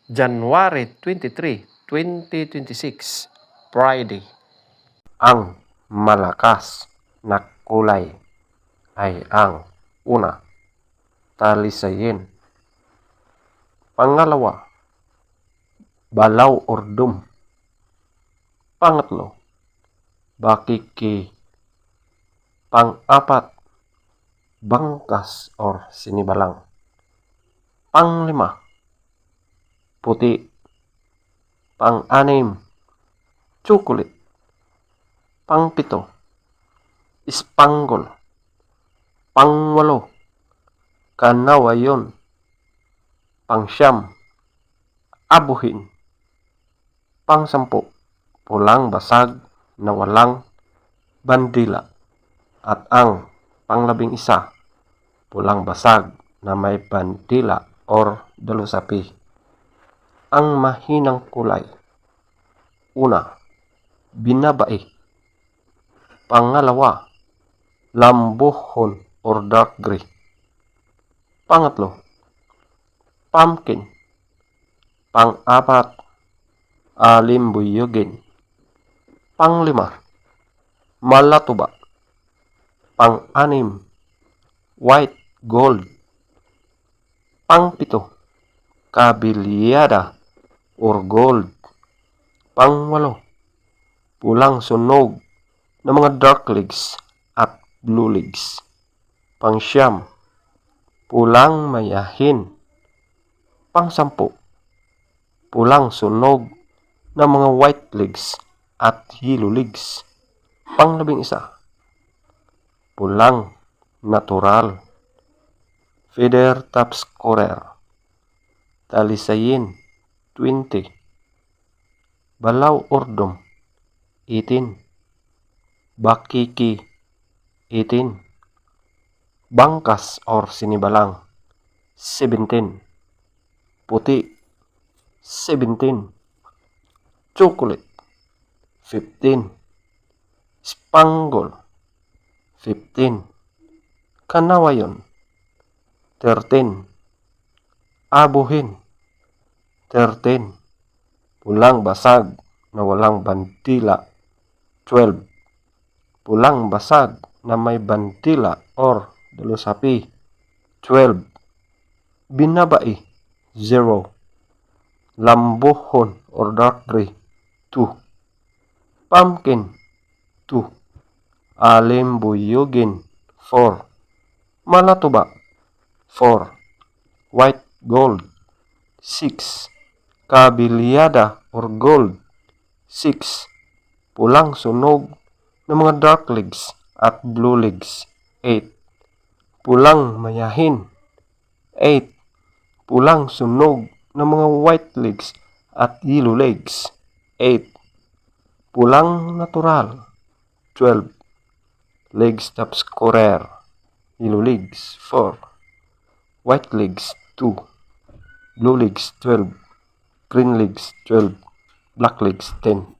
January 23, 2026, Friday. Ang malakas na kulay ay ang una, talisayin. Pangalawa, balaw or dum. Pangatlo, bakiki. Pang-apat, bangkas or sinibalang. Panglima, puti. Pang-anim, chocolate. Pang-pito, ispanggol. Pang-walo, kanawayon. Pang-siyam, abuhin. Pang-sampu, pulang basag na walang bandila. At ang pang-11, pulang basag na may bandila or dalusapi. Ang mahinang kulay. Una, binabai. Pangalawa, lambuhon or dark gray. Pangatlo, pumpkin. Pang-apat, alimbuyugin. Panglima, malatuba. Pang-anim, white gold. Pang-pito, kabilyada or gold. Pang-walo, pulang sunog ng mga dark legs at blue legs. Pang-siyam, pulang mayahin. Pang-sampu, pulang sunog ng mga white legs at yellow legs. Pang-11, pulang natural. Feather top scorer. Talisayin, 20. Balaw or dum, 18. Bakiki, 18. Bangkas or sinibalang, 17. Puti, 17. Chocolate, 15. Spangle, 15. Kanawayon, 13. Abuhin, 13. Pulang basag na walang bandila, 12. Pulang basag na may bandila or dalusapi, 12. Binabai, 0. Lambuhon or dark gray, 2. Pumpkin, 2. Alimbuyugin, 4. Malatuba, 4. White gold, 6. Kabilyada or gold, 6. Pulang sunog ng mga dark legs at blue legs, 8. Pulang mayahin, 8. Pulang sunog ng mga white legs at yellow legs, 8. Pulang natural, 12. Legs top scorer, yellow legs, 4. White legs, 2. Blue legs, 12. Green legs, 12. Black legs, 10.